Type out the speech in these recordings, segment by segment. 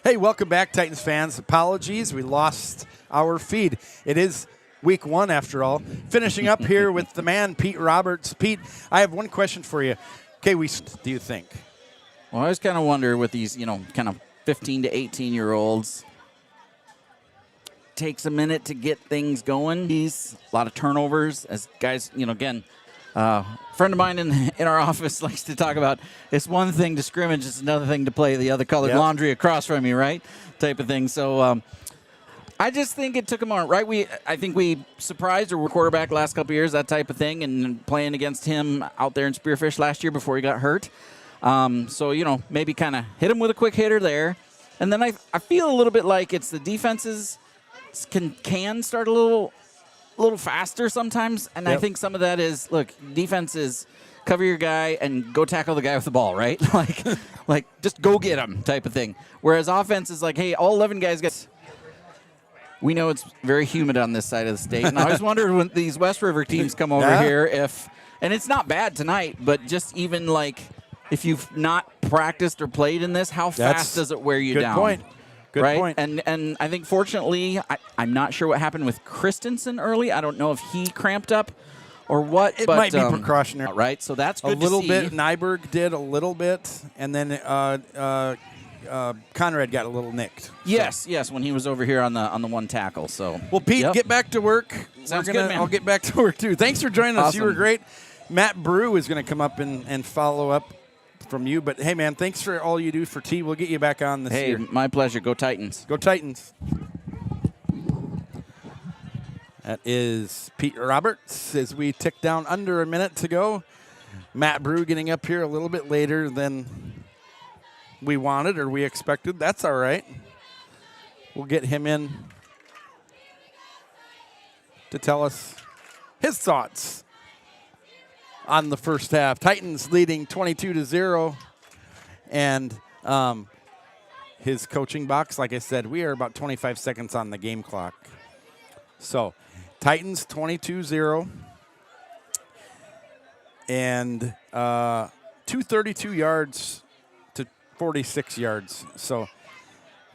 Hey, welcome back, Titans fans. Apologies, we lost our feed. It is week one, after all. Finishing up here with the man, Pete Roberts. Pete, I have one question for you. Okay, do you think? Well, I always kind of wonder with these, kind of 15 to 18-year-olds. Takes a minute to get things going. He's a lot of turnovers as guys, again, a friend of mine in our office likes to talk about it's one thing to scrimmage, it's another thing to play the other colored laundry across from you, right? Type of thing. So I just think it took him on, right? I think we surprised our quarterback last couple of years, that type of thing, and playing against him out there in Spearfish last year before he got hurt. So, maybe kind of hit him with a quick hitter there. And then I feel a little bit like it's the defenses can start a little faster sometimes, and I think some of that is, look, defense is cover your guy and go tackle the guy with the ball, right? like just go get him type of thing. Whereas offense is like, hey, all 11 guys get. We know it's very humid on this side of the state, and I always wondered when these West River teams come over here and it's not bad tonight, but just even like if you've not practiced or played in this, how fast does it wear you down? Good point. Good point. And I think, fortunately, I'm not sure what happened with Christensen early. I don't know if he cramped up or what. It might be precautionary. Right, so that's good to see. A little see. bit. Nyberg did a little bit, and then Conrad got a little nicked. Yes, when he was over here on the one tackle. So, well, Pete, get back to work. Sounds good, man. I'll get back to work, too. Thanks for joining us. Awesome. You were great. Matt Brew is going to come up and follow up from you. But, hey, man, thanks for all you do for T. We'll get you back on this year. Hey, my pleasure. Go Titans. Go Titans. That is Pete Roberts as we tick down under a minute to go. Matt Brew getting up here a little bit later than we wanted or we expected. That's all right. We'll get him in to tell us his thoughts on the first half. Titans leading 22-0. And his coaching box, like I said, we are about 25 seconds on the game clock. So, Titans 22-0. And 232 yards to 46 yards. So,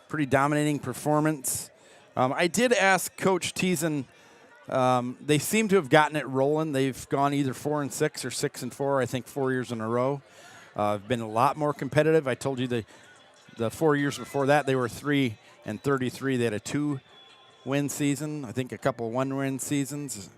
pretty dominating performance. I did ask Coach Teason. They seem to have gotten it rolling. They've gone either 4-6 or 6-4. I think 4 years in a row. Been a lot more competitive. I told you the 4 years before that they were 3-33. They had a 2-win season. I think a couple 1-win seasons,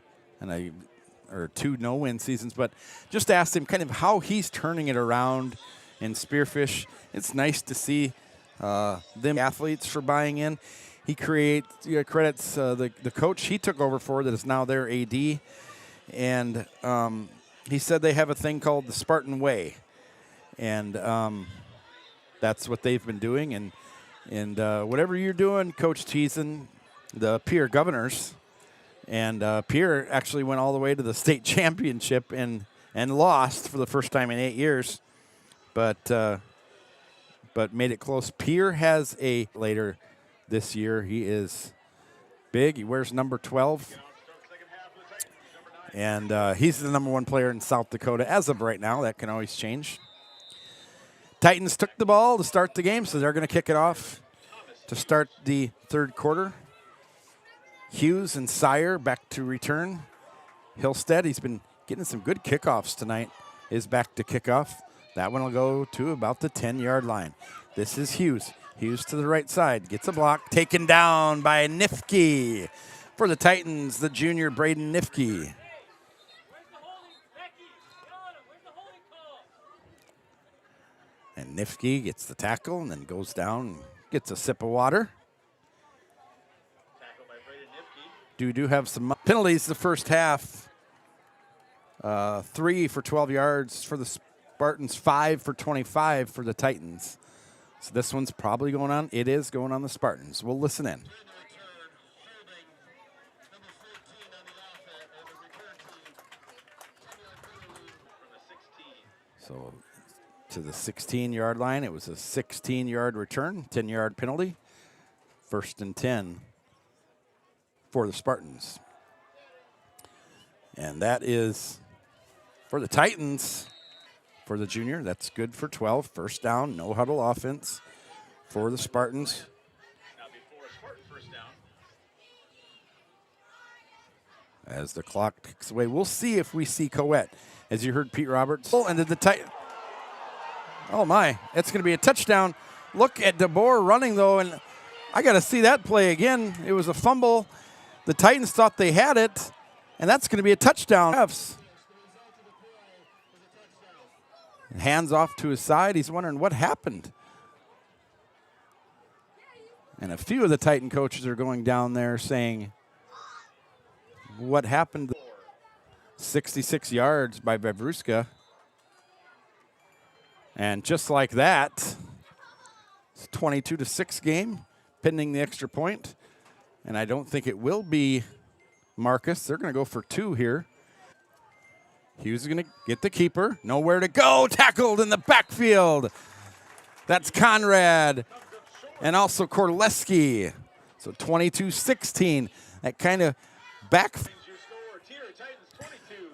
or 2 no-win seasons. But just asked him kind of how he's turning it around in Spearfish. It's nice to see them athletes for buying in. He credits the coach he took over for that is now their AD. And he said they have a thing called the Spartan Way. And that's what they've been doing. And whatever you're doing, Coach Teason, the Pierre Governors, and Pierre actually went all the way to the state championship and lost for the first time in 8 years. But made it close. Pierre has a later this year. He is big. He wears number 12. And he's the number 1 player in South Dakota as of right now. That can always change. Titans took the ball to start the game, so they're going to kick it off to start the third quarter. Hughes and Sire back to return. Hillstead, he's been getting some good kickoffs tonight, is back to kick off. That one will go to about the 10-yard line. This is Hughes. Hughes to the right side. Gets a block. Taken down by Nifke. For the Titans, the junior Braden Nifke. And Nifke gets the tackle and then goes down and gets a sip of water. Do have some penalties the first half. 3 for 12 yards for the Spartans, 5 for 25 for the Titans. So this one's probably going on. It is going on the Spartans. We'll listen in. So to the 16-yard line, it was a 16-yard return, 10-yard penalty. 1st and 10 for the Spartans. And that is for the Titans. For the junior, that's good for 12. First down, no huddle offense. for the Spartans. As the clock ticks away, we'll see if we see Coet. As you heard Pete Roberts. And did the Titans. Oh my, it's going to be a touchdown. Look at DeBoer running though, and I got to see that play again. It was a fumble. The Titans thought they had it, and that's going to be a touchdown. Hands off to his side. He's wondering what happened. And a few of the Titan coaches are going down there saying, what happened? 66 yards by Vavruska. And just like that, it's 22-6 game, pending the extra point. And I don't think it will be Marcus. They're going to go for 2 here. Hughes is going to get the keeper. Nowhere to go. Tackled in the backfield. That's Conrad. And also Korleski. So 22-16. That kind of back.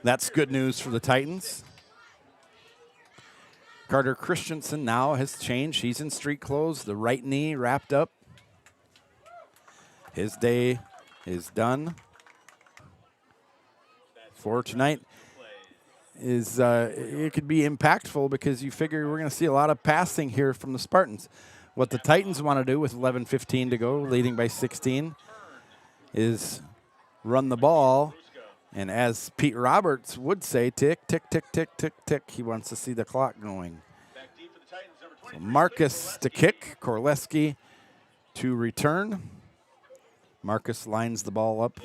That's good news for the Titans. Carter Christensen now has changed. He's in street clothes. The right knee wrapped up. His day is done. For tonight is it could be impactful because you figure we're going to see a lot of passing here from the Spartans. What the Titans want to do with 11:15 to go, leading by 16, is run the ball. And as Pete Roberts would say, tick, tick, tick, tick, tick, tick. He wants to see the clock going. So Marcus to kick, Korleski to return. Marcus lines the ball up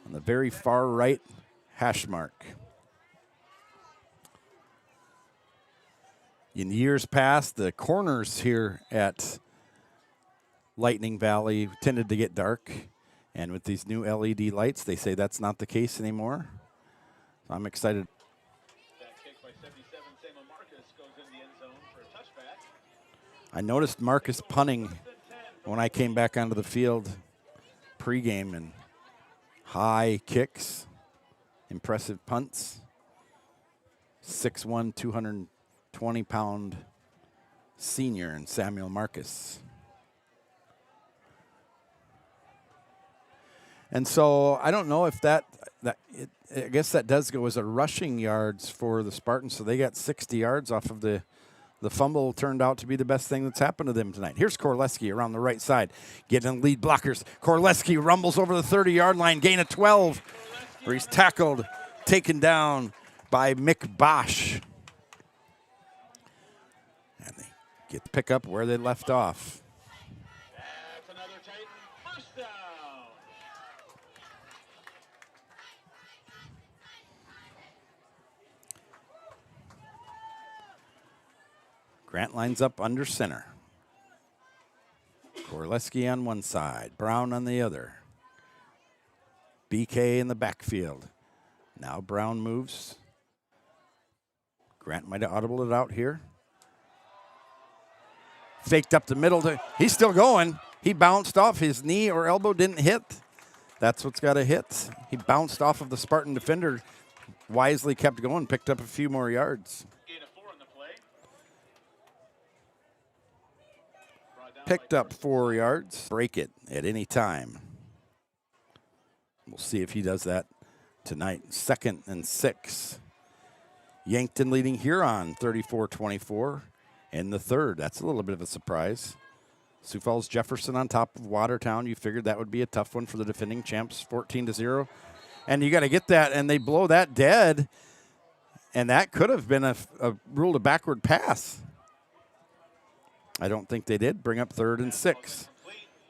on the very far right hash mark. In years past, the corners here at Lightning Valley tended to get dark. And with these new LED lights, they say that's not the case anymore. So I'm excited. I noticed Marcus punting when I came back onto the field pregame, and high kicks, impressive punts. 6'1", 220-pound senior in Samuel Marcus. And so I don't know if I guess that does go as a rushing yards for the Spartans. So they got 60 yards off of the fumble. Turned out to be the best thing that's happened to them tonight. Here's Korleski around the right side, getting lead blockers. Korleski rumbles over the 30-yard line, gain of 12, where he's tackled, taken down by Mick Bosch. And they get the pick up where they left off. Grant lines up under center. Korleski on one side, Brown on the other. BK in the backfield. Now Brown moves. Grant might have audibled it out here. Faked up the middle. He's still going. He bounced off. His knee or elbow didn't hit. That's what's got to hit. He bounced off of the Spartan defender. Wisely kept going, picked up a few more yards. Picked up 4 yards. Break it at any time. We'll see if he does that tonight. 2nd and 6. Yankton leading Huron 34-24 in the 3rd. That's a little bit of a surprise. Sioux Falls Jefferson on top of Watertown. You figured that would be a tough one for the defending champs, 14-0. And you got to get that, and they blow that dead. And that could have been a ruled a backward pass. I don't think they did. Bring up 3rd and 6.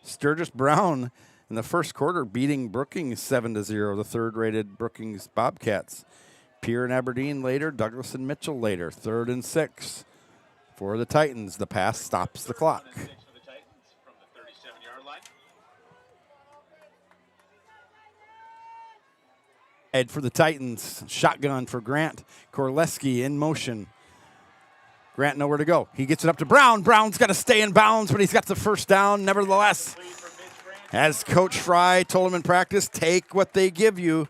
Sturgis Brown in the first quarter beating Brookings 7-0, the 3rd-rated Brookings Bobcats. Pierre and Aberdeen later, Douglas and Mitchell later. 3rd and 6 for the Titans. The pass stops the clock. Ed for the Titans. Shotgun for Grant. Korleski in motion. Grant nowhere to go. He gets it up to Brown. Brown's got to stay in bounds, but he's got the first down. Nevertheless, as Coach Fry told him in practice, take what they give you.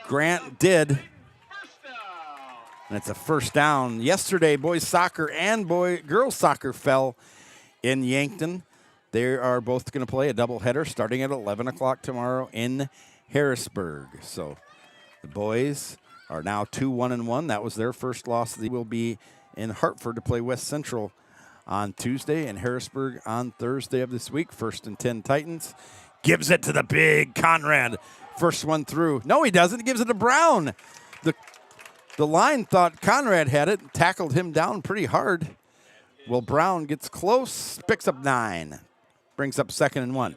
Grant did. And it's a first down. Yesterday, boys soccer and girls soccer fell in Yankton. They are both going to play a doubleheader starting at 11 o'clock tomorrow in Harrisburg. So the boys are now 2-1-1. That was their first loss. They will be in Hartford to play West Central on Tuesday and Harrisburg on Thursday of this week. 1st and 10 Titans. Gives it to the big Conrad. First one through. No, he doesn't. He gives it to Brown. The line thought Conrad had it, tackled him down pretty hard. Well, Brown gets close, picks up 9, brings up 2nd and 1.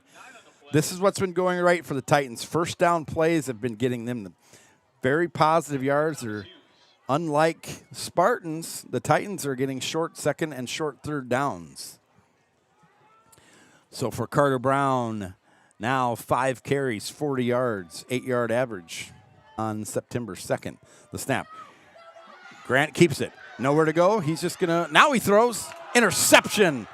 This is what's been going right for the Titans. First down plays have been getting them the very positive yards. They're unlike Spartans, the Titans are getting short 2nd and short 3rd downs. So for Carter Brown, now 5 carries, 40 yards, 8-yard average on September 2nd. The snap. Grant keeps it. Nowhere to go. He's just going to, now he throws. Interception.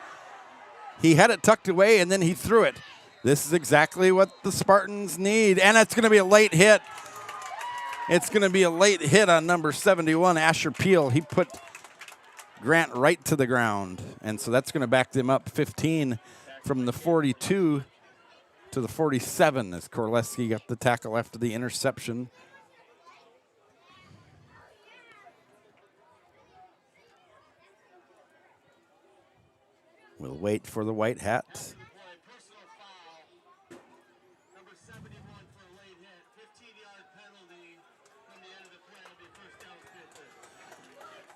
He had it tucked away, and then he threw it. This is exactly what the Spartans need, and it's going to be a late hit. It's going to be a late hit on number 71, Asher Peel. He put Grant right to the ground, and so that's going to back them up 15 from the 42 to the 47 as Korleski got the tackle after the interception. We'll wait for the white hat.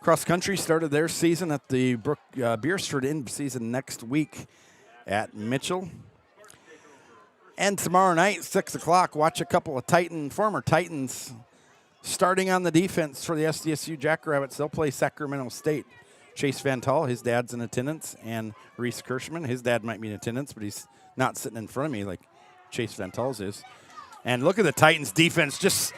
Cross country started their season at the Beersford in season next week at Mitchell. And tomorrow night, 6 o'clock, watch a couple of former Titans starting on the defense for the SDSU Jackrabbits. They'll play Sacramento State. Chase Van Tall, his dad's in attendance, and Reese Kirschman. His dad might be in attendance, but he's not sitting in front of me like Chase Van Tall's is. And look at the Titans' defense, just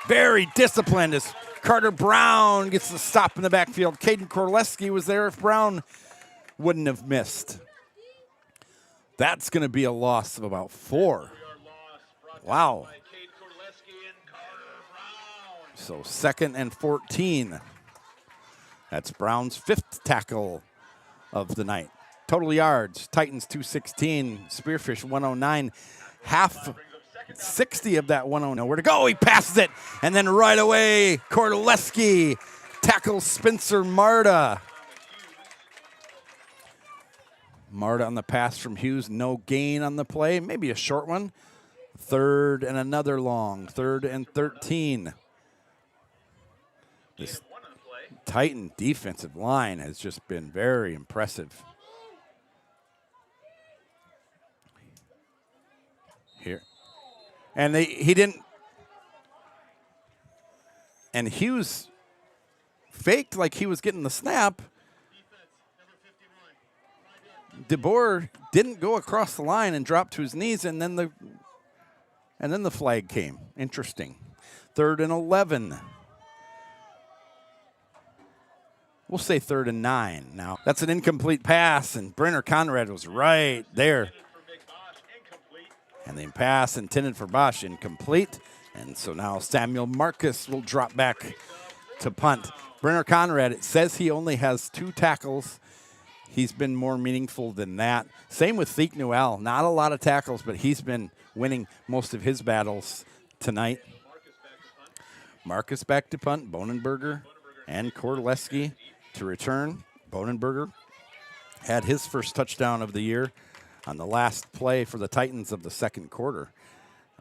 very disciplined as Carter Brown gets the stop in the backfield. Caden Korleski was there if Brown wouldn't have missed. That's going to be a loss of about 4. Wow. So 2nd and 14. That's Brown's 5th tackle of the night. Total yards, Titans 216, Spearfish 109. Half 60 of that 109. Nowhere to go. He passes it. And then right away, Korleski tackles Spencer Marta. Marta on the pass from Hughes. No gain on the play. Maybe a short one. 3rd and another long. 3rd and 13. This Titan defensive line has just been very impressive. Here. And he didn't. And Hughes faked like he was getting the snap. DeBoer didn't go across the line and drop to his knees, and then the flag came. Interesting. 3rd and 11. We'll say 3rd and 9 now. That's an incomplete pass, and Brenner Conrad was right there. And the pass intended for Bosch, incomplete. And so now Samuel Marcus will drop back to punt. Brenner Conrad, it says he only has 2 tackles. He's been more meaningful than that. Same with Thiek Newell. Not a lot of tackles, but he's been winning most of his battles tonight. Marcus back to punt. Bonenberger and Korleski to return. Bonenberger had his first touchdown of the year on the last play for the Titans of the 2nd quarter.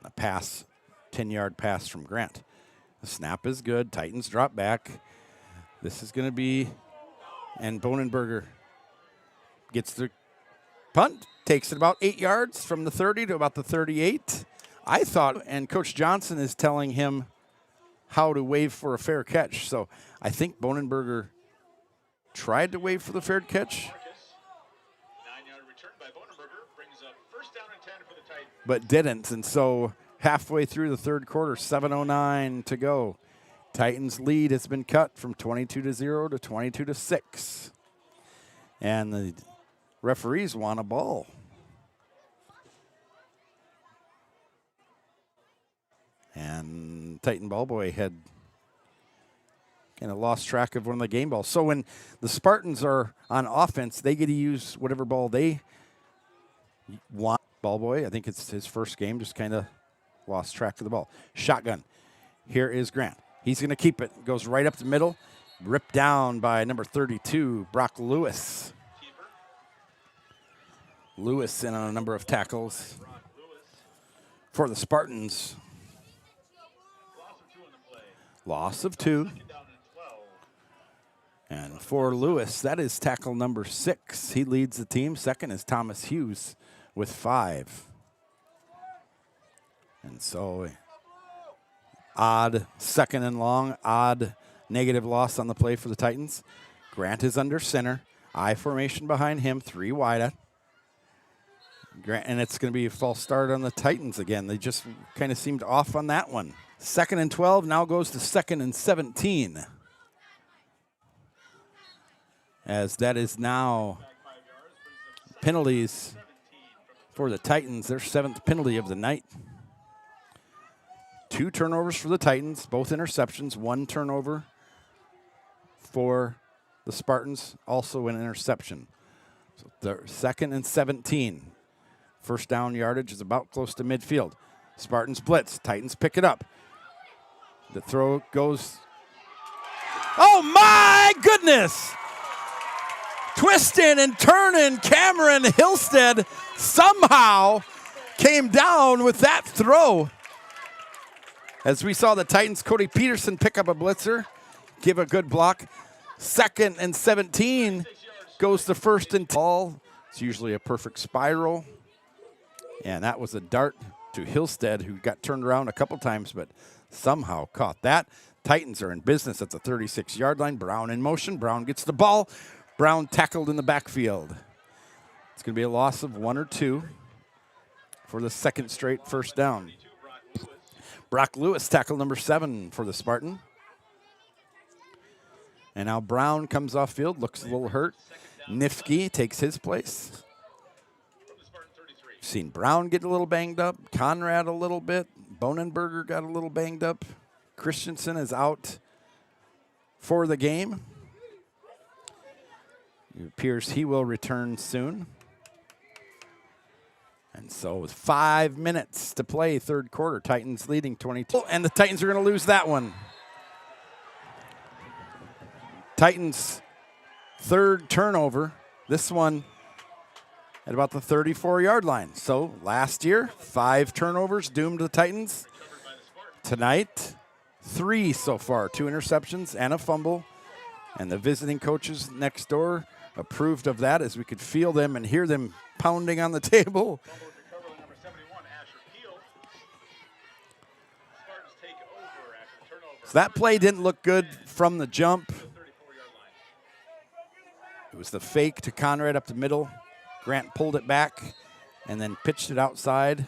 A pass, 10-yard pass from Grant. The snap is good. Titans drop back. This is going to be, and Bonenberger gets the punt, takes it about 8 yards from the 30 to about the 38. I thought, and Coach Johnson is telling him how to wave for a fair catch. So I think Bonenberger tried to wave for the fair catch, but didn't. And so halfway through the 3rd quarter, 7:09 to go. Titans' lead has been cut from 22-0 to 22-6. And the referees want a ball. And Titan ball boy had kind of lost track of one of the game balls. So when the Spartans are on offense, they get to use whatever ball they want. Ball boy, I think it's his first game, just kind of lost track of the ball. Shotgun. Here is Grant. He's going to keep it. Goes right up the middle. Ripped down by number 32, Brock Lewis. Lewis in on a number of tackles for the Spartans. Loss of 2. And for Lewis, that is tackle number 6. He leads the team. Second is Thomas Hughes with 5. And so odd second and long, odd negative loss on the play for the Titans. Grant is under center. I formation behind him, 3 wide. Grant, and it's going to be a false start on the Titans again. They just kind of seemed off on that one. 2nd and 12 now goes to 2nd and 17. As that is now penalties for the Titans. Their 7th penalty of the night. 2 turnovers for the Titans, both interceptions. 1 turnover for the Spartans, also an interception. So they're 2nd and 17. First down yardage is about close to midfield. Spartans blitz. Titans pick it up. The throw goes. Oh, my goodness! Twisting and turning, Cameron Hillstead somehow came down with that throw. As we saw the Titans, Cody Peterson pick up a blitzer, give a good block. 2nd and 17 goes to 1st and 10. It's usually a perfect spiral. And that was a dart to Hillstead, who got turned around a couple times, but somehow caught that. Titans are in business at the 36-yard line. Brown in motion. Brown gets the ball. Brown tackled in the backfield. It's going to be a loss of 1 or 2 for the 2nd straight first down. Brock Lewis, tackle number 7 for the Spartan. And now Brown comes off field, looks a little hurt. Nifke takes his place. Seen Brown get a little banged up. Conrad a little bit. Bonenberger got a little banged up. Christensen is out for the game. It appears he will return soon. And so with 5 minutes to play, 3rd quarter, Titans leading 22. And the Titans are going to lose that one. Titans' 3rd turnover. This one at about the 34-yard line. So last year, 5 turnovers doomed the Titans. Tonight, 3 so far. 2 interceptions and a fumble. And the visiting coaches next door approved of that, as we could feel them and hear them pounding on the table. So that play didn't look good from the jump. It was the fake to Conrad up the middle. Grant pulled it back and then pitched it outside.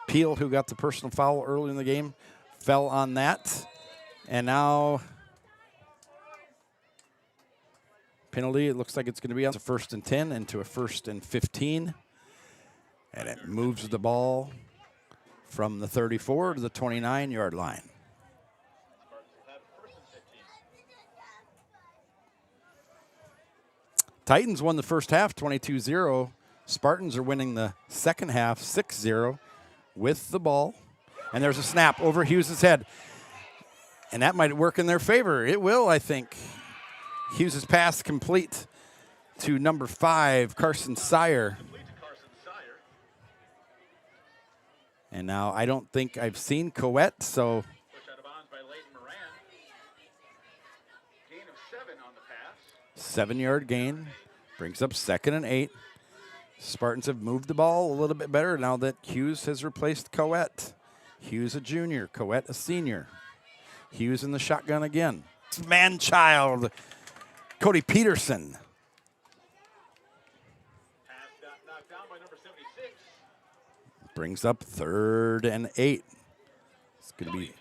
Peel, who got the personal foul early in the game, fell on that. And now penalty, it looks like it's going to be on a 1st and 10 into a 1st and 15. And it moves the ball from the 34 to the 29-yard line. Titans won the first half 22-0. Spartans are winning the second half 6-0 with the ball. And there's a snap over Hughes' head. And that might work in their favor. It will, I think. Hughes' pass complete to number 5, Carson Sire. And now I don't think I've seen Coet, so 7-yard gain. Brings up 2nd and 8. Spartans have moved the ball a little bit better now that Hughes has replaced Coet. Hughes a junior, Coet a senior. Hughes in the shotgun again. Man-child, Cody Peterson. Brings up 3rd and 8. It's going to be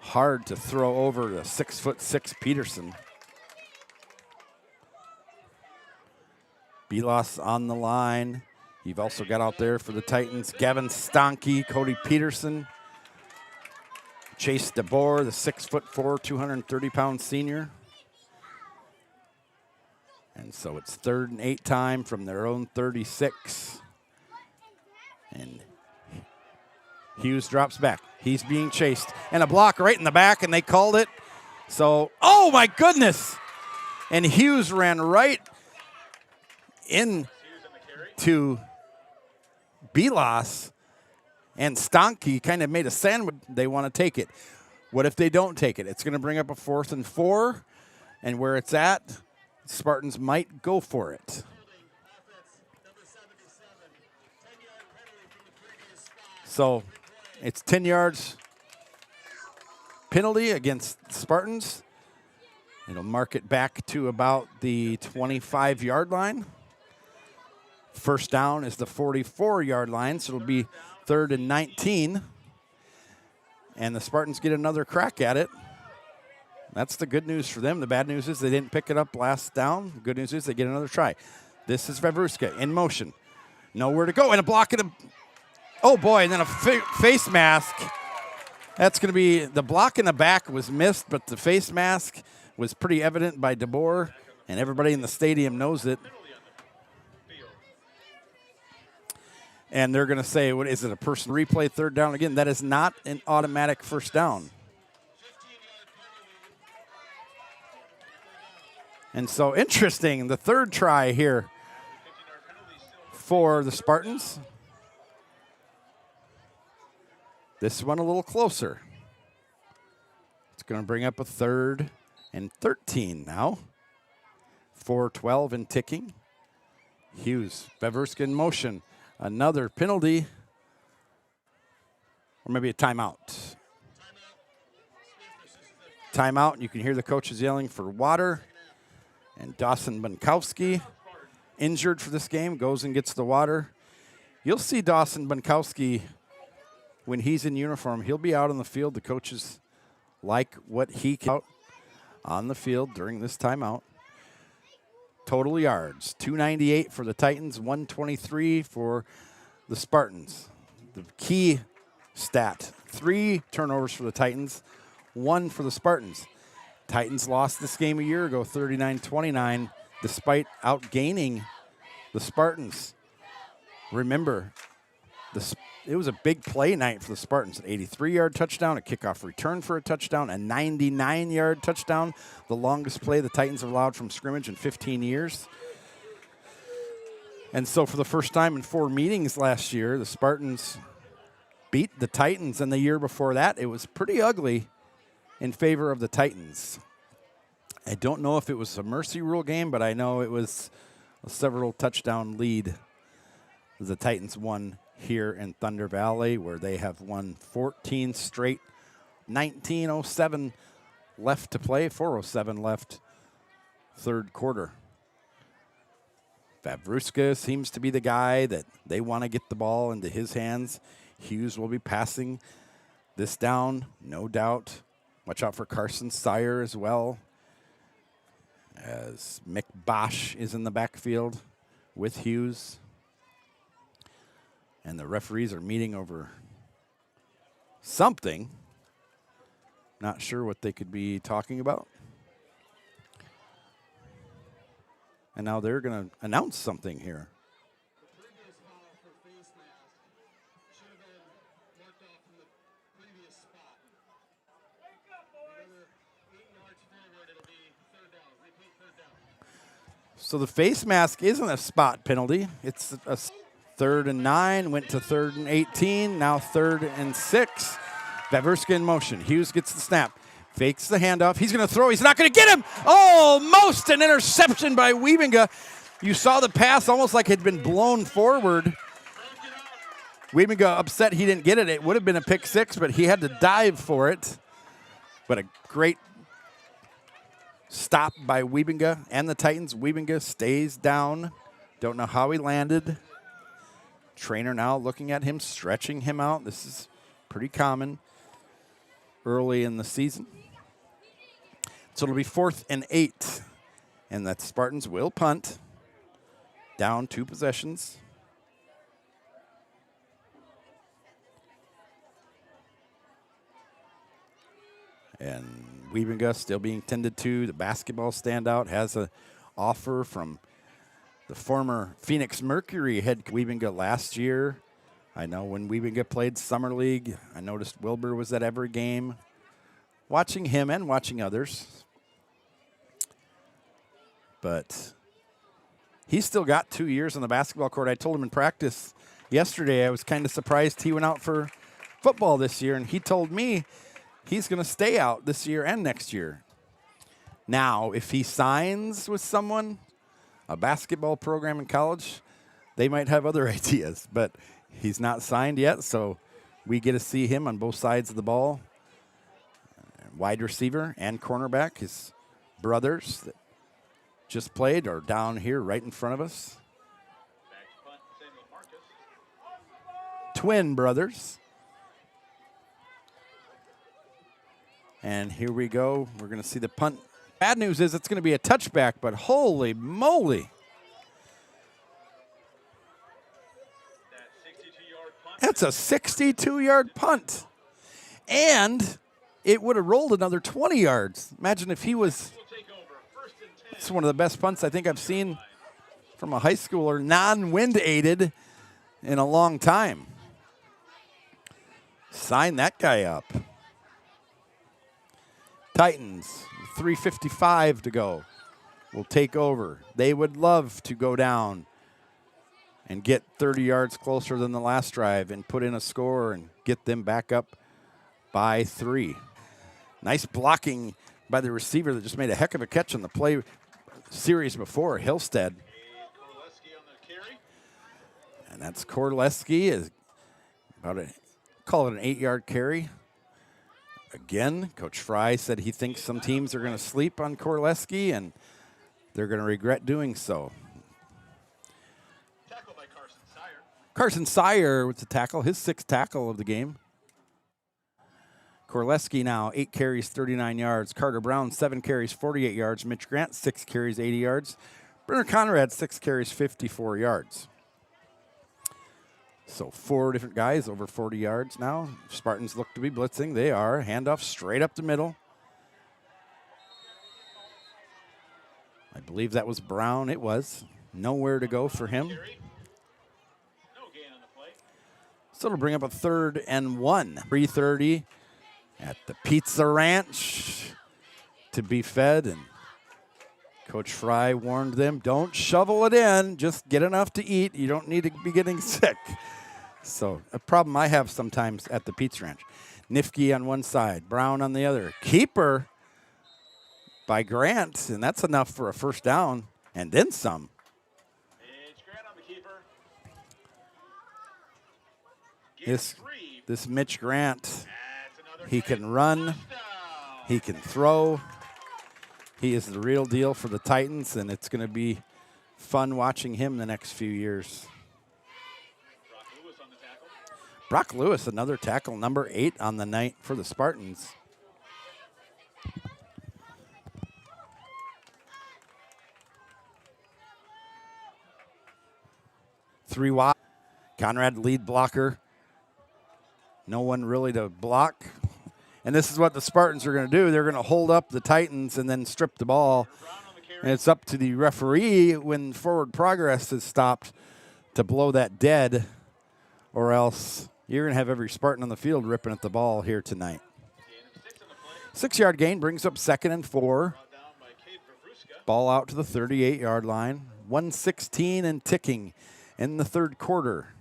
hard to throw over the 6'6" Peterson. Belos on the line. You've also got out there for the Titans, Gavin Stonke, Cody Peterson, Chase DeBoer, the 6'4", 230-pound senior. And so it's 3rd and 8 time from their own 36. And Hughes drops back. He's being chased. And a block right in the back, and they called it. So, oh my goodness. And Hughes ran right into Belas. And Stanke kind of made a sandwich. They want to take it. What if they don't take it? It's going to bring up a 4th and 4. And where it's at, Spartans might go for it. So it's 10 yards penalty against Spartans. It'll mark it back to about the 25-yard line. First down is the 44-yard line, so it'll be 3rd and 19. And the Spartans get another crack at it. That's the good news for them. The bad news is they didn't pick it up last down. The good news is they get another try. This is Vavruska in motion. Nowhere to go. And a block and a... Oh, boy, and then a face mask. That's going to be... The block in the back was missed, but the face mask was pretty evident by DeBoer, and everybody in the stadium knows it. And they're going to say, what is it, a person replay 3rd down again? That is not an automatic first down. And so interesting, the 3rd try here for the Spartans. This one a little closer. It's going to bring up a 3rd and 13 now. 4:12 and ticking. Hughes, Vavruska in motion. Another penalty, or maybe a timeout. Timeout, you can hear the coaches yelling for water. And Dawson Bunkowski, injured for this game, goes and gets the water. You'll see Dawson Bunkowski when he's in uniform. He'll be out on the field. The coaches like what he can out on the field during this timeout. Total yards, 298 for the Titans, 123 for the Spartans. The key stat, 3 turnovers for the Titans, 1 for the Spartans. Titans lost this game a year ago, 39-29, despite outgaining the Spartans. Remember, it was a big play night for the Spartans. An 83-yard touchdown, a kickoff return for a touchdown, a 99-yard touchdown, the longest play the Titans have allowed from scrimmage in 15 years. And so for the first time in 4 meetings last year, the Spartans beat the Titans, and the year before that, it was pretty ugly in favor of the Titans. I don't know if it was a mercy rule game, but I know it was a several touchdown lead the Titans won here in Thunder Valley, where they have won 14 straight. 19:07 left to play, 4:07 left, 3rd quarter. Vavruska seems to be the guy that they want to get the ball into his hands. Hughes will be passing this down, no doubt. Watch out for Carson Sire as well, as Mick Bosch is in the backfield with Hughes. And the referees are meeting over something. Not sure what they could be talking about. And now they're going to announce something here. So the face mask isn't a spot penalty. It's a 3rd and 9, went to 3rd and 18, now 3rd and 6. Vavruska in motion. Hughes gets the snap, fakes the handoff. He's going to throw. He's not going to get him. Almost an interception by Wiebinga. You saw the pass almost like it had been blown forward. Wiebinga upset he didn't get it. It would have been a pick 6, but he had to dive for it. But a great stop by Wiebinga and the Titans. Wiebinga stays down. Don't know how he landed. Trainer now looking at him, stretching him out. This is pretty common early in the season. So it'll be 4th and 8. And the Spartans will punt. Down 2 possessions. And Wiebinga still being tended to. The basketball standout has a offer from the former Phoenix Mercury head Wiebinga last year. I know when Wiebinga played Summer League, I noticed Wilbur was at every game. Watching him and watching others. But he's still got 2 years on the basketball court. I told him in practice yesterday I was kind of surprised he went out for football this year, and he told me he's going to stay out this year and next year. Now, if he signs with someone, a basketball program in college, they might have other ideas, but he's not signed yet, so we get to see him on both sides of the ball. Wide receiver and cornerback, his brothers that just played are down here right in front of us. Twin brothers. And here we go. We're going to see the punt. Bad news is it's going to be a touchback, but holy moly. That's a 62-yard punt. And it would have rolled another 20 yards. Imagine if he was. It's one of the best punts I think I've seen from a high schooler, non-wind aided, in a long time. Sign that guy up. Titans, 3:55 to go, will take over. They would love to go down and get 30 yards closer than the last drive and put in a score and get them back up by 3. Nice blocking by the receiver that just made a heck of a catch on the play series before, Hillstead. And that's Korleski, is about call it an 8-yard carry. Again, Coach Fry said he thinks some teams are going to sleep on Korleski, and they're going to regret doing so. Tackle by Carson Sire. Carson Sire with the tackle, his 6th tackle of the game. Korleski now 8 carries, 39 yards. Carter Brown 7 carries, 48 yards. Mitch Grant 6 carries, 80 yards. Brenner Conrad 6 carries, 54 yards. So 4 different guys over 40 yards now. Spartans look to be blitzing. They are. Handoff straight up the middle. I believe that was Brown. It was. Nowhere to go for him. So it'll bring up a 3rd and 1. 3:30 at the Pizza Ranch to be fed. And Coach Fry warned them, don't shovel it in. Just get enough to eat. You don't need to be getting sick. So a problem I have sometimes at the Pizza Ranch. Nifke on one side, Brown on the other. Keeper by Grant, and that's enough for a 1st down, and then some. It's Grant on the keeper. This Mitch Grant, he can run, he can throw. He is the real deal for the Titans, and it's going to be fun watching him the next few years. Brock Lewis, another tackle, number 8 on the night for the Spartans. Three wide. Conrad, lead blocker. No one really to block. And this is what the Spartans are going to do. They're going to hold up the Titans and then strip the ball. And it's up to the referee when forward progress is stopped to blow that dead, or else you're going to have every Spartan on the field ripping at the ball here tonight. 6-yard gain brings up 2nd and 4. Ball out to the 38-yard line. 1:16 and ticking in the 3rd quarter.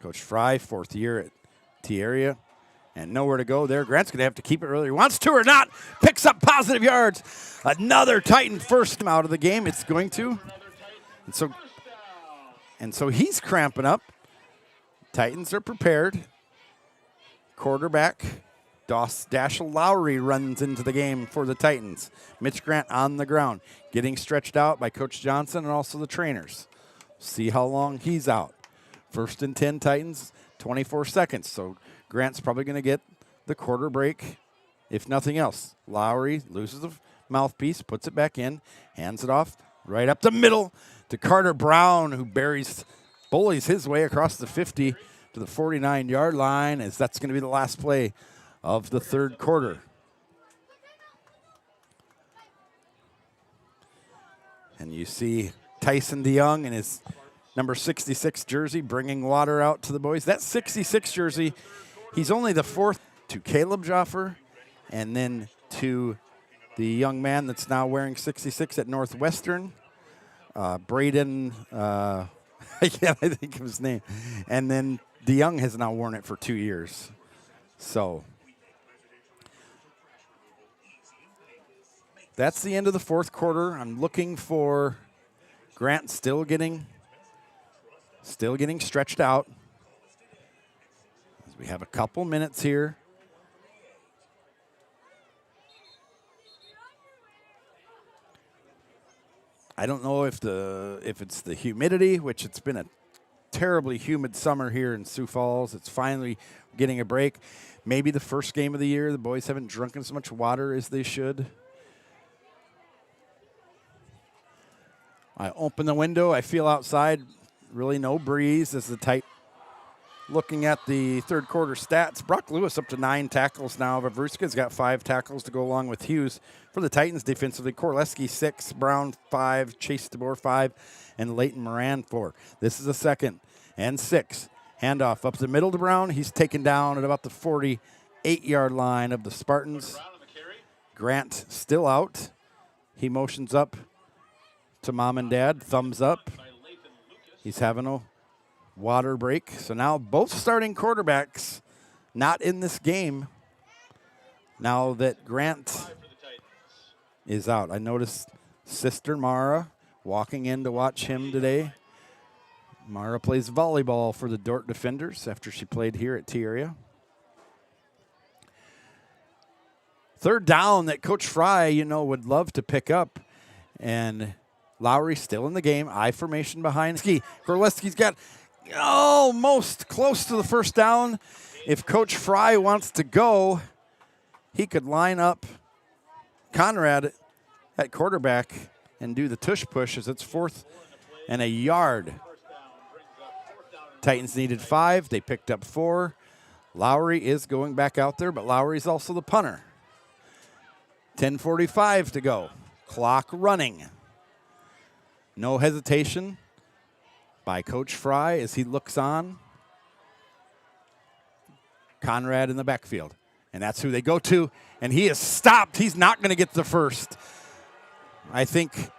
Coach Fry, 4th year at T-Area, and nowhere to go there. Grant's going to have to keep it whether he wants to or not. Picks up positive yards. Another Titan 1st out of the game. It's going to. And so he's cramping up. Titans are prepared. Quarterback Dashel Lowry runs into the game for the Titans. Mitch Grant on the ground, getting stretched out by Coach Johnson and also the trainers. See how long he's out. 1st and 10 Titans, 24 seconds. So Grant's probably going to get the quarter break, if nothing else. Lowry loses the mouthpiece, puts it back in, hands it off right up the middle to Carter Brown, who bullies his way across the 50 to the 49-yard line, as that's going to be the last play of the third quarter. And you see Tyson DeYoung in his number 66 jersey bringing water out to the boys. That 66 jersey, he's only the fourth to Caleb Joffer, and then to the young man that's now wearing 66 at Northwestern, Braden, I can't think of his name. And then DeYoung has now worn it for 2 years. So that's the end of the fourth quarter. I'm looking for Grant still getting stretched out. We have a couple minutes here. I don't know if it's the humidity, which it's been a terribly humid summer here in Sioux Falls. It's finally getting a break. Maybe the first game of the year, the boys haven't drunken as much water as they should. I open the window. I feel outside. Really no breeze as the tight. Looking at the third quarter stats, Brock Lewis up to 9 tackles now. Vavruska's got 5 tackles to go along with Hughes. For the Titans defensively, Korleski 6, Brown 5, Chase DeBoer 5, and Leighton Moran 4. This is a 2nd and 6. Handoff up the middle to Brown. He's taken down at about the 48-yard line of the Spartans. Grant still out. He motions up to mom and dad, thumbs up. He's having a water break. So now both starting quarterbacks not in this game now that Grant is out. I noticed Sister Mara walking in to watch him today. Mara plays volleyball for the Dordt Defenders after she played here at T-Area. Third down that Coach Fry, would love to pick up. And Lowry still in the game. I formation behind. Gorleski's got almost close to the first down. If Coach Fry wants to go, he could line up Conrad at quarterback and do the tush push as it's 4th and a yard. Titans needed 5. They picked up 4. Lowry is going back out there, but Lowry's also the punter. 10:45 to go. Clock running. No hesitation by Coach Fry as he looks on. Conrad in the backfield. And that's who they go to. And he is stopped. He's not going to get the first. I think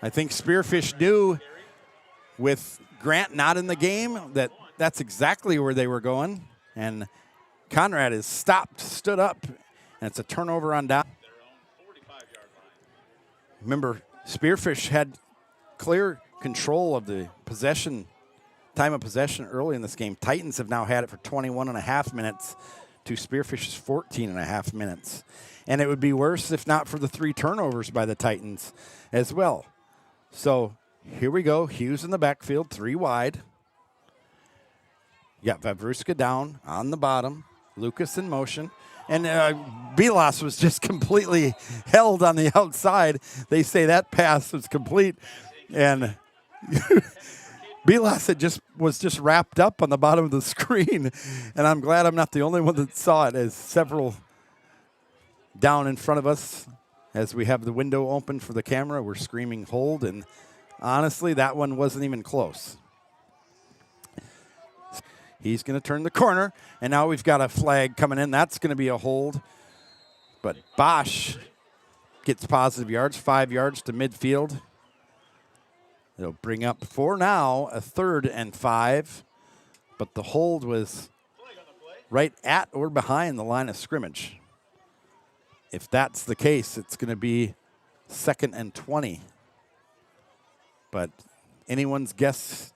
Spearfish knew with Grant not in the game that's exactly where they were going. And Conrad is stopped, stood up, and it's a turnover on down. Remember, Spearfish had clear control of the time of possession early in this game. Titans have now had it for 21 and a half minutes to Spearfish's 14 and a half minutes. And it would be worse if not for the 3 turnovers by the Titans as well. So here we go. Hughes in the backfield, 3 wide. You got Vavruska down on the bottom. Lucas in motion. And Bilas was just completely held on the outside. They say that pass was complete. And Bilas was just wrapped up on the bottom of the screen. And I'm glad I'm not the only one that saw it, as several down in front of us, as we have the window open for the camera, we're screaming hold. And honestly, that one wasn't even close. He's going to turn the corner, and now we've got a flag coming in. That's going to be a hold. But Bosch gets positive yards, 5 yards to midfield. They'll bring up for now a 3rd and 5. But the hold was right at or behind the line of scrimmage. If that's the case, it's going to be 2nd and 20. But anyone's guess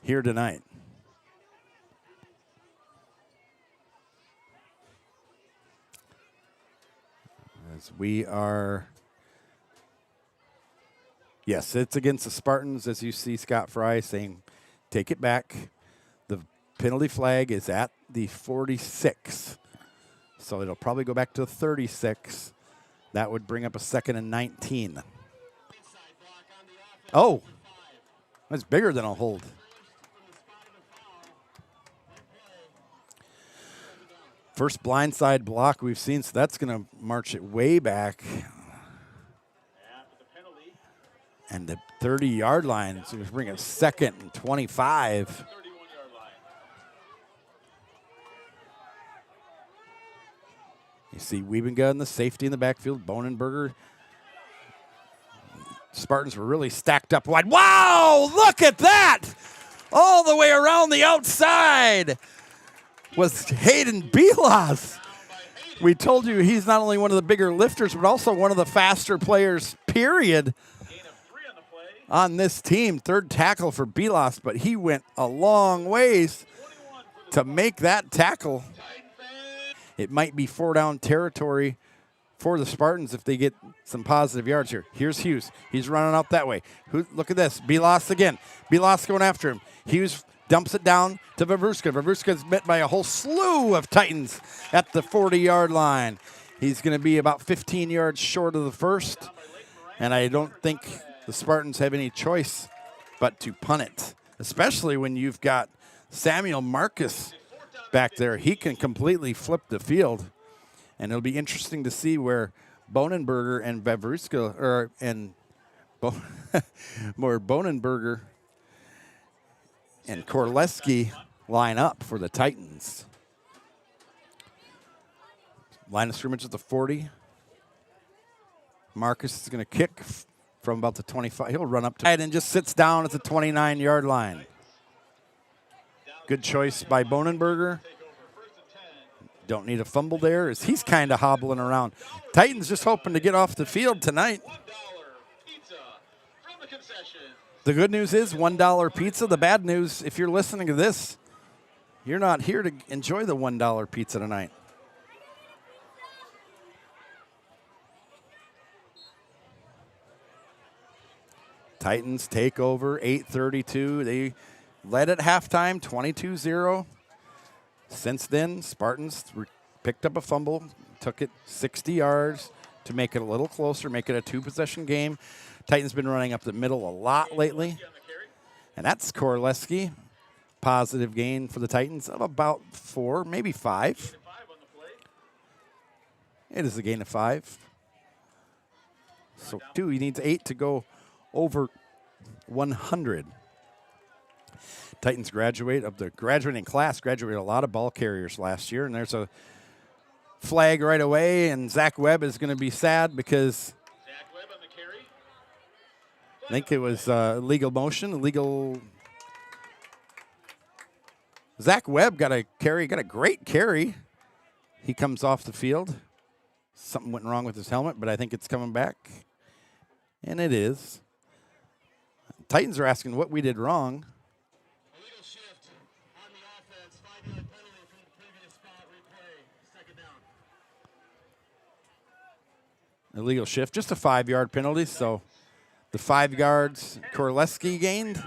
here tonight. As we are, yes, it's against the Spartans, as you see Scott Fry saying, take it back. The penalty flag is at the 46. So it'll probably go back to 36. That would bring up a 2nd and 19. Oh, that's bigger than a hold. First blindside block we've seen, so that's going to march it way back. And the 30-yard line, so we bring a 2nd and 25. 31-yard line. You see Wiebenga in the safety in the backfield, Bonenberger. Spartans were really stacked up wide. Wow, look at that! All the way around the outside was Hayden Belas. We told you he's not only one of the bigger lifters, but also one of the faster players, period, Gain of 3 on the play. on this team. 3rd tackle for Belas, but he went a long ways to make that tackle. It might be 4-down territory for the Spartans if they get some positive yards here. Here's Hughes. He's running out that way. Look at this. Belas again. Belas going after him. Hughes dumps it down to Vavrska. Vavrska's met by a whole slew of Titans at the 40-yard line. He's going to be about 15 yards short of the first, and I don't think the Spartans have any choice but to punt it, especially when you've got Samuel Marcus back there. He can completely flip the field, and it'll be interesting to see where Bonenberger and Vavrska, more Bonenberger and Korleski line up for the Titans. Line of scrimmage at the 40. Marcus is going to kick from about the 25. He'll run up to it and just sits down at the 29-yard line. Good choice by Bonenberger. Don't need a fumble there as he's kind of hobbling around. Titans just hoping to get off the field tonight. $1 pizza from the concession. The good news is $1 pizza. The bad news, if you're listening to this, you're not here to enjoy the $1 pizza tonight. Titans take over, 8:32. They led at halftime, 22-0. Since then, Spartans picked up a fumble, took it 60 yards to make it a little closer, make it a 2-possession game. Titans been running up the middle a lot lately. And that's Korleski. Positive gain for the Titans of about 4, maybe 5. It is a gain of 5. So 2, he needs 8 to go over 100. Titans graduating class graduated a lot of ball carriers last year, and there's a flag right away, and Zach Webb is going to be sad because Zach Webb on the carry. I think it was illegal motion, illegal. Zach Webb got a great carry. He comes off the field. Something went wrong with his helmet, but I think it's coming back, and it is. Titans are asking what we did wrong. Illegal shift on the offense. 5-yard penalty from the previous spot. Replay. 2nd down. Illegal shift, just a 5-yard penalty. So the 5 yards Korleski gained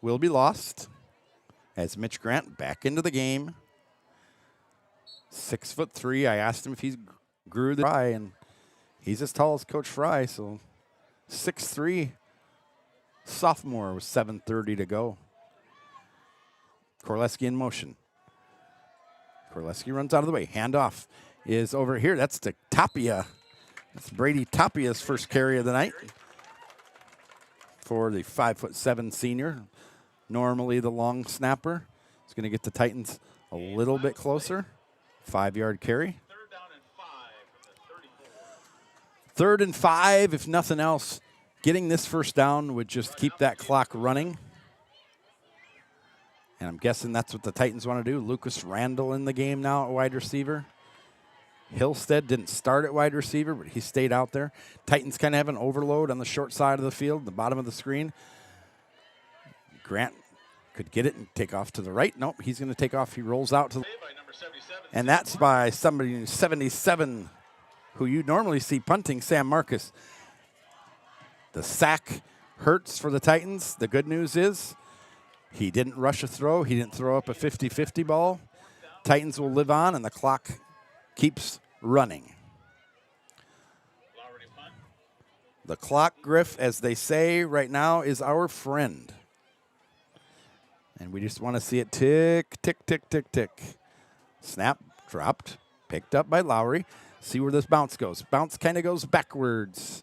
will be lost as Mitch Grant back into the game. 6'3". I asked him if he grew the Fry, and he's as tall as Coach Fry, so 6'3". Sophomore with 7:30 to go. Korleski in motion. Korleski runs out of the way. Handoff is over here. That's to Tapia. That's Brady Tapia's first carry of the night for the 5'7" senior. Normally the long snapper. He's going to get the Titans a little bit closer. 5-yard carry. 3rd down and 5 from the 34. 3rd and 5, if nothing else. Getting this first down would just keep that clock running. And I'm guessing that's what the Titans want to do. Lucas Randall in the game now at wide receiver. Hillstead didn't start at wide receiver, but he stayed out there. Titans kind of have an overload on the short side of the field, the bottom of the screen. Grant could get it and take off to the right. Nope, he's going to take off. He rolls out to the By number 77. and that's by somebody 77 who you normally see punting, Sam Marcus. The sack hurts for the Titans. The good news is he didn't rush a throw. He didn't throw up a 50-50 ball. Titans will live on, and the clock keeps running. The clock, Griff, as they say right now, is our friend. And we just want to see it tick, tick, tick, tick, tick. Snap, dropped, picked up by Lowry. See where this bounce goes. Bounce kind of goes backwards.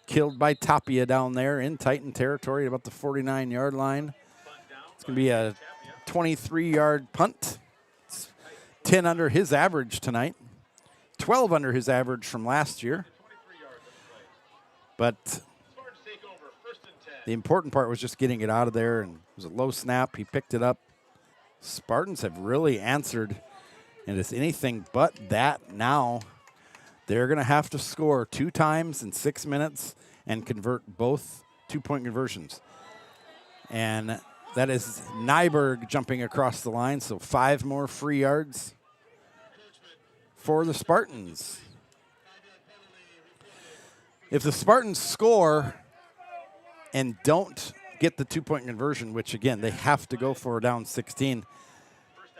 Killed by Tapia down there in Titan territory at about the 49-yard line. It's going to be a 23-yard punt. It's 10 under his average tonight. 12 under his average from last year. But the important part was just getting it out of there, and it was a low snap. He picked it up. Spartans have really answered, and it's anything but that now. They're going to have to score 2 times in 6 minutes and convert both 2-point conversions. And that is Nyberg jumping across the line, so 5 more free yards for the Spartans. If the Spartans score and don't get the 2-point conversion, which, again, they have to go for down 16,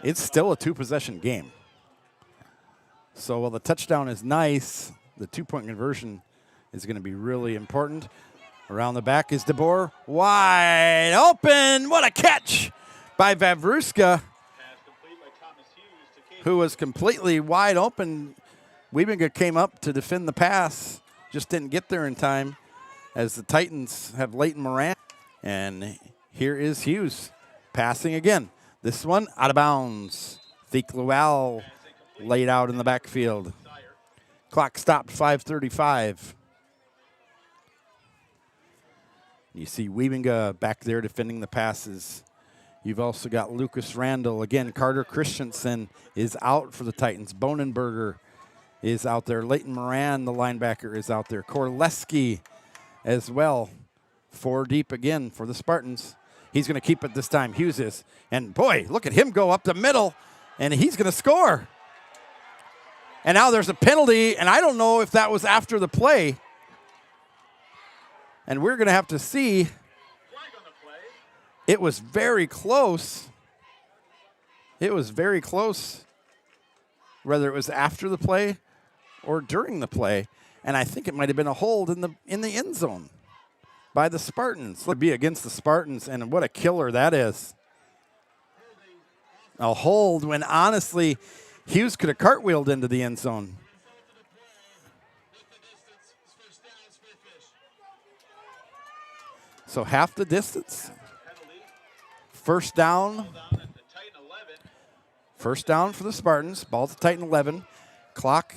it's still a 2-possession game. So while the touchdown is nice, the 2-point conversion is going to be really important. Around the back is DeBoer. Wide open. What a catch by Vavruska, who was completely wide open. Wiebinga came up to defend the pass. Just didn't get there in time as the Titans have Leighton Moran. And here is Hughes passing again. This one out of bounds. Thiek Lual laid out in the backfield. Clock stopped, 5:35. You see Wiebinga back there defending the passes. You've also got Lucas Randall. Again, Carter Christensen is out for the Titans. Bonenberger is out there. Leighton Moran, the linebacker, is out there. Korleski as well. 4 deep again for the Spartans. He's going to keep it this time. Hughes is. And, boy, look at him go up the middle, and he's going to score. And now there's a penalty, and I don't know if that was after the play. And we're going to have to see. It was very close. It was very close, whether it was after the play or during the play. And I think it might have been a hold in the end zone by the Spartans. Would be against the Spartans, and what a killer that is. A hold when, honestly, Hughes could have cartwheeled into the end zone. So half the distance. First down. First down for the Spartans. Ball to Titan 11. Clock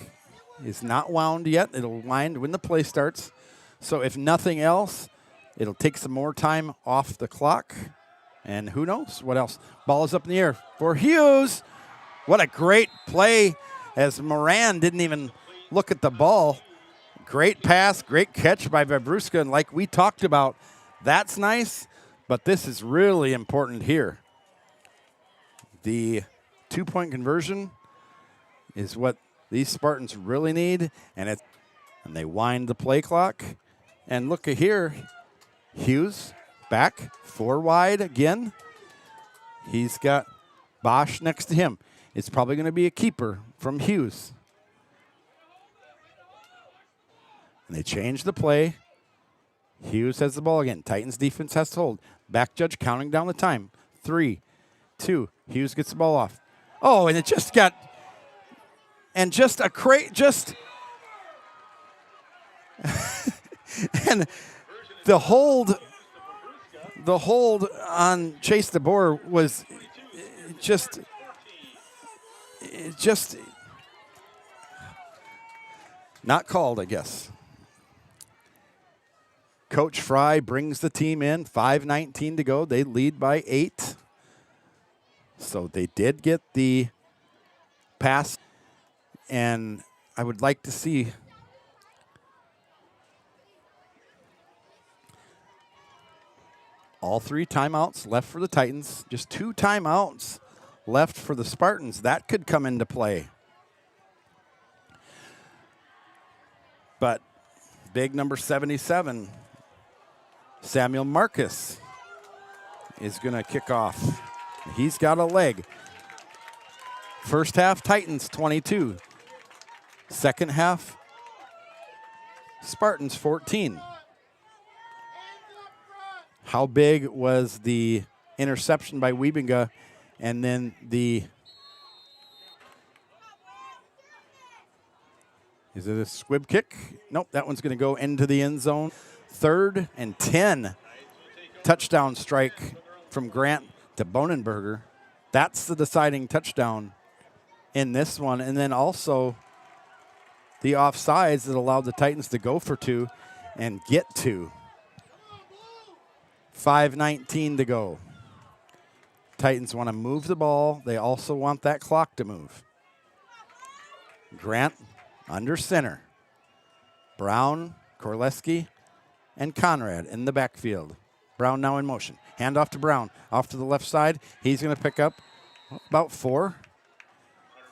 is not wound yet. It'll wind when the play starts. So if nothing else, it'll take some more time off the clock. And who knows what else. Ball is up in the air for Hughes. What a great play as Moran didn't even look at the ball. Great pass, great catch by Vavruska. And like we talked about, that's nice, but this is really important here. The 2-point conversion is what these Spartans really need, and they wind the play clock. And look at here, Hughes back 4 wide again. He's got Bosch next to him. It's probably going to be a keeper from Hughes. And they change the play. Hughes has the ball again. Titans defense has to hold. Back judge counting down the time. 3, 2. Hughes gets the ball off. Oh, and it just got, and just a crate, just, and the hold on Chase DeBoer was just not called, I guess. Coach Fry brings the team in, 5:19 to go. They lead by 8. So they did get the pass, and I would like to see all 3 timeouts left for the Titans. Just 2 timeouts left for the Spartans. That could come into play. But big number 77, Samuel Marcus, is going to kick off. He's got a leg. First half, Titans 22. Second half, Spartans 14. How big was the interception by Wiebinga and then the, is it a squib kick? Nope, that one's going to go into the end zone. 3rd and 10. Touchdown strike from Grant to Bonenberger. That's the deciding touchdown in this one. And then also the offsides that allowed the Titans to go for 2 and get 2. 5:19 to go. Titans want to move the ball. They also want that clock to move. Grant under center. Brown, Korleski, and Conrad in the backfield. Brown now in motion. Hand off to Brown. Off to the left side. He's going to pick up about 4.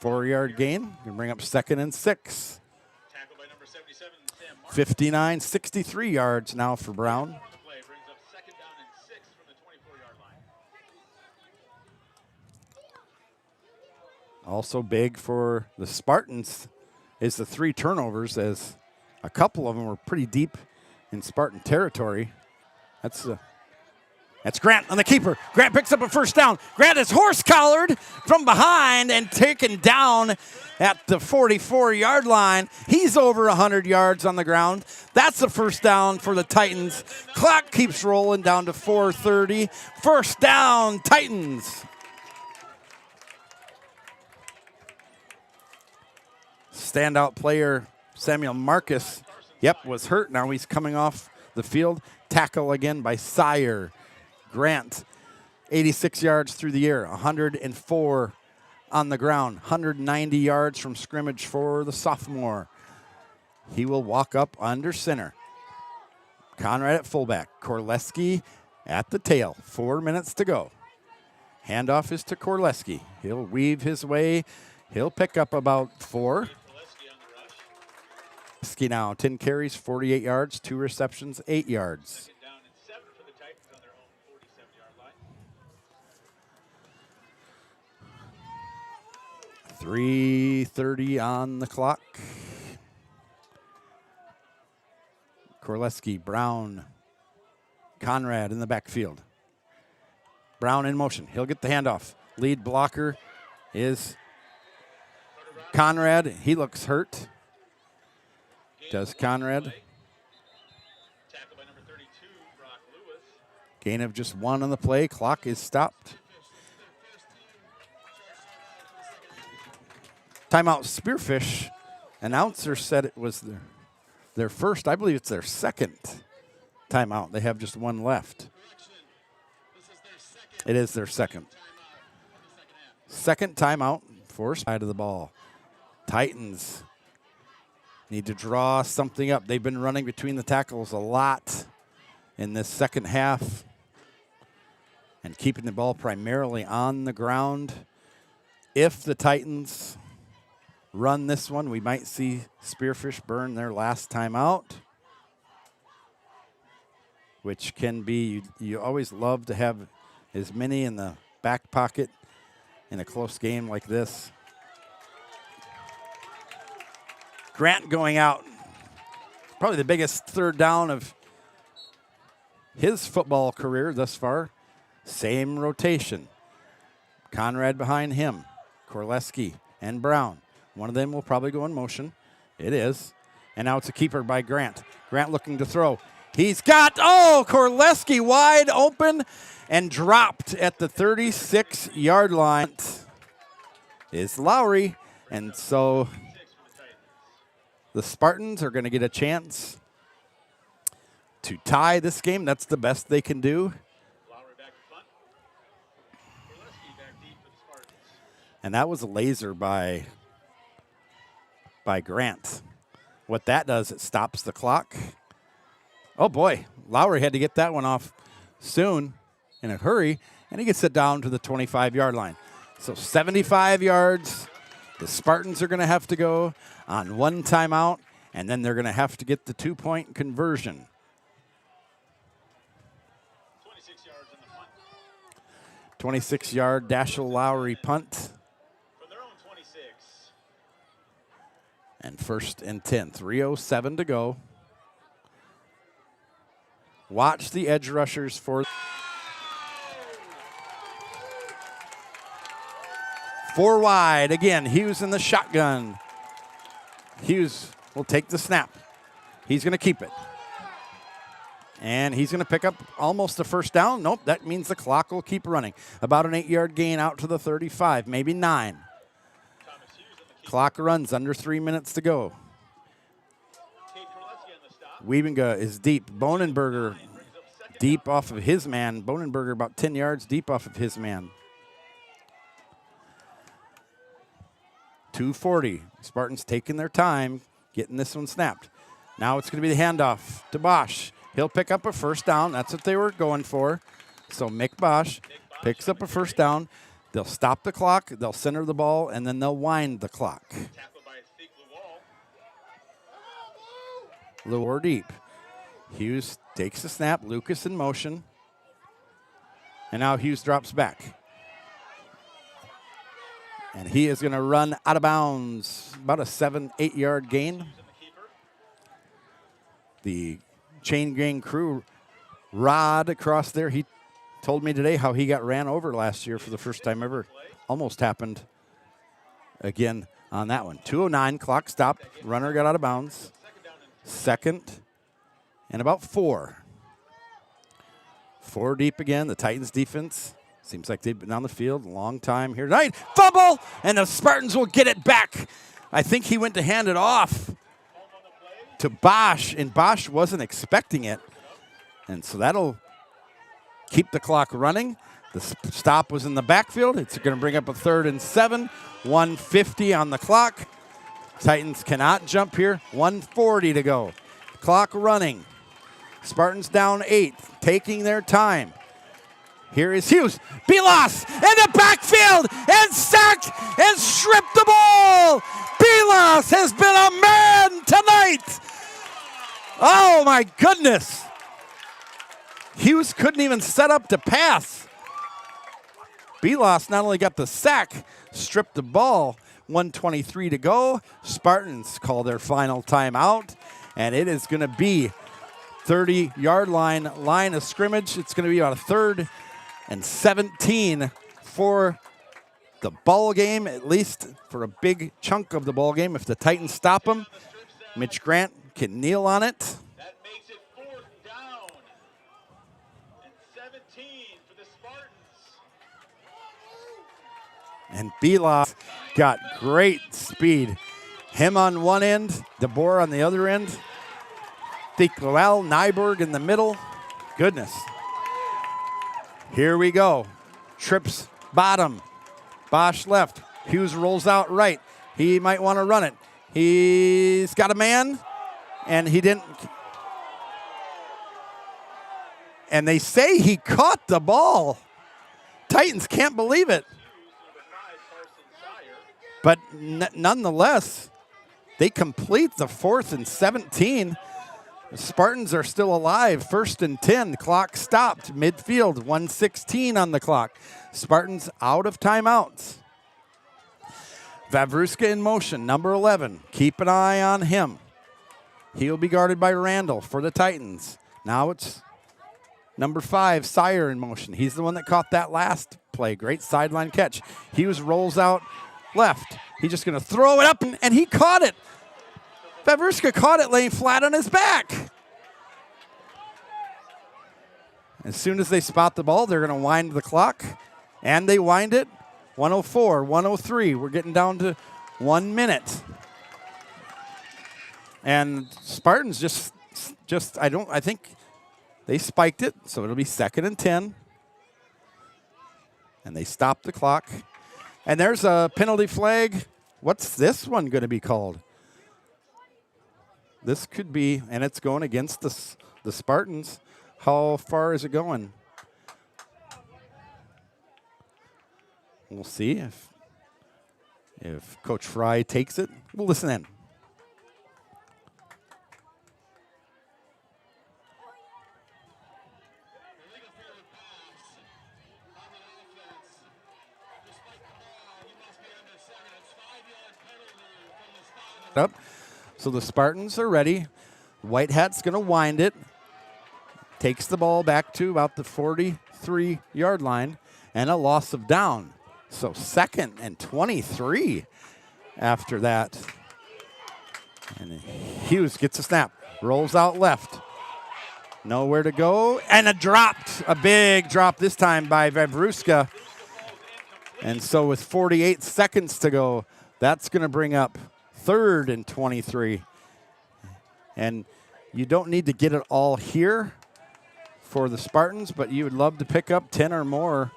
4-yard gain. Going to bring up 2nd and 6. 59-63 yards now for Brown. Also big for the Spartans is the 3 turnovers, as a couple of them were pretty deep in Spartan territory. That's Grant on the keeper. Grant picks up a first down. Grant is horse-collared from behind and taken down at the 44-yard line. He's over 100 yards on the ground. That's the first down for the Titans. Clock keeps rolling down to 4:30. First down, Titans. Standout player Samuel Marcus, was hurt. Now he's coming off the field. Tackle again by Sire. Grant, 86 yards through the air, 104 on the ground, 190 yards from scrimmage for the sophomore. He will walk up under center. Conrad at fullback. Korleski at the tail. 4 minutes to go. Handoff is to Korleski. He'll weave his way. He'll pick up about 4. Korleski now, 10 carries, 48 yards, 2 receptions, 8 yards. 3:30 on the clock. Korleski, Brown, Conrad in the backfield. Brown in motion. He'll get the handoff. Lead blocker is Conrad. He looks hurt. Does Conrad. Gain of just 1 on the play. Clock is stopped. Timeout, Spearfish. Announcer said it was their first. I believe it's their second timeout. They have just 1 left. It is their second. Second timeout for side of the ball. Titans need to draw something up. They've been running between the tackles a lot in this second half and keeping the ball primarily on the ground. If the Titans run this one, we might see Spearfish burn their last timeout, which can be, you always love to have as many in the back pocket in a close game like this. Grant going out, probably the biggest third down of his football career thus far. Same rotation. Conrad behind him, Korleski and Brown. One of them will probably go in motion. It is. And now it's a keeper by Grant. Grant looking to throw. He's got, Korleski wide open and dropped at the 36-yard line. Is Lowry. And so the Spartans are going to get a chance to tie this game. That's the best they can do. And that was a laser by Grant. What that does, it stops the clock. Oh, boy. Lowry had to get that one off soon in a hurry, and he gets it down to the 25-yard line. So 75 yards. The Spartans are going to have to go on 1 timeout, and then they're going to have to get the 2-point conversion. 26 yards in the punt. 26-yard Dashiell Lowry punt. From their own 26. And 1st and 10, 3:07 to go. Watch the edge rushers for 4 wide. Again, Hughes in the shotgun. Hughes will take the snap. He's going to keep it. And he's going to pick up almost the 1st down. Nope, that means the clock will keep running. About an 8-yard gain out to the 35, maybe 9. Clock runs under 3 minutes to go. Wiebenga is deep. Bonenberger deep off of his man. Bonenberger about 10 yards deep off of his man. 2:40. Spartans taking their time, getting this one snapped. Now it's going to be the handoff to Bosch. He'll pick up a 1st down. That's what they were going for. So Mick Bosch picks up a 1st down. They'll stop the clock, they'll center the ball, and then they'll wind the clock. Lower deep. Hughes takes the snap. Lucas in motion. And now Hughes drops back. And he is going to run out of bounds. About a 7-8 yard gain. The chain gang crew, Rod across there, he told me today how he got ran over last year for the first time ever. Almost happened again on that one. 2:09, clock stopped. Runner got out of bounds. 2nd and about 4. 4 deep again. The Titans defense seems like they've been on the field a long time here tonight. Fumble, and the Spartans will get it back. I think he went to hand it off to Bosch, and Bosch wasn't expecting it. And so that'll keep the clock running. The stop was in the backfield. It's going to bring up a 3rd and 7. 1:50 on the clock. Titans cannot jump here. 1:40 to go. Clock running. Spartans down 8, taking their time. Here is Hughes. Bilas in the backfield and sacked and stripped the ball. Bilas has been a man tonight. Oh my goodness. Hughes couldn't even set up to pass. Bilas not only got the sack, stripped the ball. 1:23 to go. Spartans call their final timeout, and it is going to be 30-yard line of scrimmage. It's going to be about a 3rd and 17 for the ball game, at least for a big chunk of the ball game. If the Titans stop them, Mitch Grant can kneel on it. That makes it 4th down and 17 for the Spartans. And Bilas got great speed. Him on one end, DeBoer on the other end. Thielel, Nyberg in the middle. Goodness. Here we go. Trips bottom. Bosch left. Hughes rolls out right. He might want to run it. He's got a man, and he didn't. And they say he caught the ball. Titans can't believe it. But nonetheless, they complete the 4th and 17. The Spartans are still alive. 1st and 10. Clock stopped. Midfield. 1:16 on the clock. Spartans out of timeouts. Vavruska in motion. Number 11. Keep an eye on him. He'll be guarded by Randall for the Titans. Now it's number 5, Sire in motion. He's the one that caught that last play. Great sideline catch. Hughes rolls out left. He's just going to throw it up, and he caught it. Vavruska caught it laying flat on his back. As soon as they spot the ball, they're going to wind the clock, and they wind it. 1:04, 1:03. We're getting down to 1 minute. And Spartans I think they spiked it, so it'll be 2nd and 10. And they stop the clock. And there's a penalty flag. What's this one going to be called? This could be, and it's going against the Spartans. How far is it going? We'll see if Coach Fry takes it. We'll listen in. Despite the ball, he must be under 7. It's 5-yard penalty from the Spartans. Up. So the Spartans are ready. White Hat's going to wind it. Takes the ball back to about the 43-yard line and a loss of down. So 2nd and 23 after that. And Hughes gets a snap. Rolls out left. Nowhere to go. And a big drop this time by Vavruska. And so with 48 seconds to go, that's going to bring up 3rd and 23. And you don't need to get it all here for the Spartans, but you would love to pick up 10 or more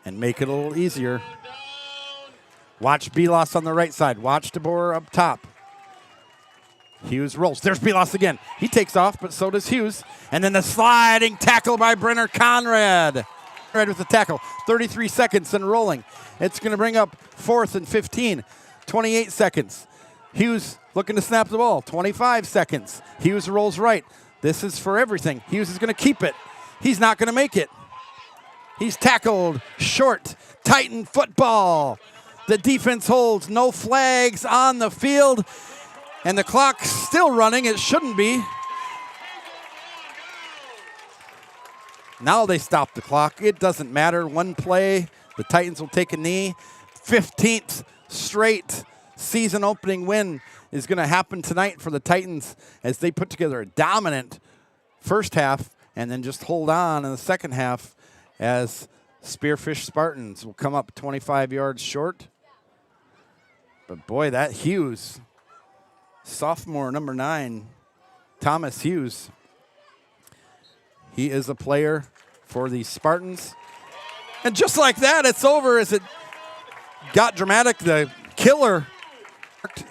and make it a little easier. Watch Belos on the right side. Watch DeBoer up top. Hughes rolls. There's Belos again. He takes off, but so does Hughes. And then the sliding tackle by Brenner Conrad. Conrad with the tackle. 33 seconds and rolling. It's going to bring up 4th and 15. 28 seconds. Hughes looking to snap the ball. 25 seconds. Hughes rolls right. This is for everything. Hughes is going to keep it. He's not going to make it. He's tackled short. Titan football. The defense holds. No flags on the field. And the clock's still running. It shouldn't be. Now they stop the clock. It doesn't matter. One play. The Titans will take a knee. 15th straight season opening win is going to happen tonight for the Titans as they put together a dominant first half and then just hold on in the second half as Spearfish Spartans will come up 25 yards short. But boy, that Hughes, sophomore number 9, Thomas Hughes, he is a player for the Spartans. And just like that, it's over as it got dramatic. The killer,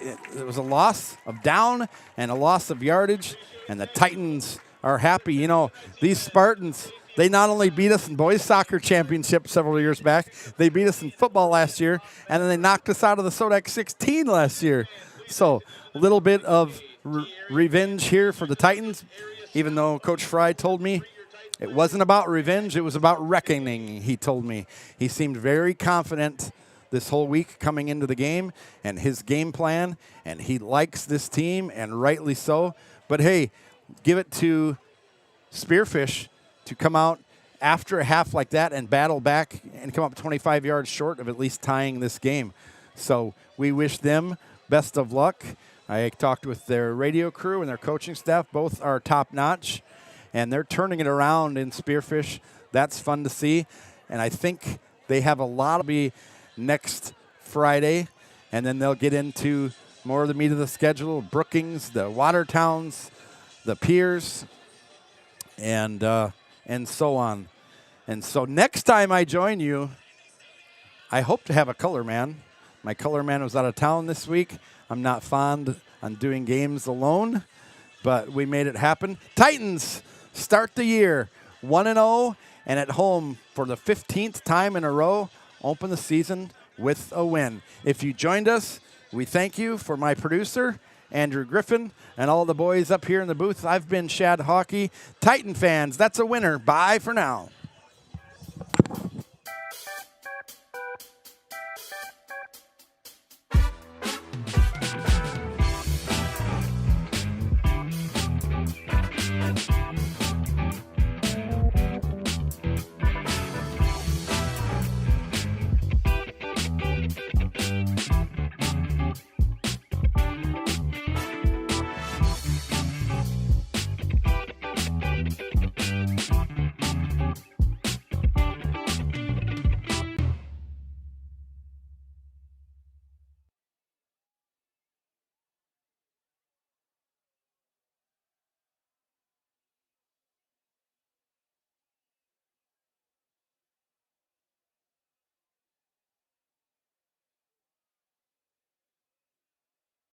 it was a loss of down and a loss of yardage, and the Titans are happy. You know, these Spartans, they not only beat us in boys soccer championship several years back, they beat us in football last year, and then they knocked us out of the Sodak 16 last year. So a little bit of revenge here for the Titans, even though Coach Fry told me it wasn't about revenge, it was about reckoning, he told me. He seemed very confident this whole week coming into the game and his game plan, and he likes this team, and rightly so. But hey, give it to Spearfish to come out after a half like that and battle back and come up 25 yards short of at least tying this game. So we wish them best of luck. I talked with their radio crew and their coaching staff. Both are top-notch, and they're turning it around in Spearfish. That's fun to see, and I think they have a lot to be next Friday, and then they'll get into more of the meat of the schedule. Brookings, the Watertowns, the Piers, and so on. And so next time I join you, I hope to have a color man. My color man was out of town this week. I'm not fond on doing games alone, but we made it happen. Titans start the year 1-0, and at home for the 15th time in a row, open the season with a win. If you joined us, we thank you. For my producer, Andrew Griffin, and all the boys up here in the booth, I've been Shad Hockey. Titan fans, that's a winner. Bye for now.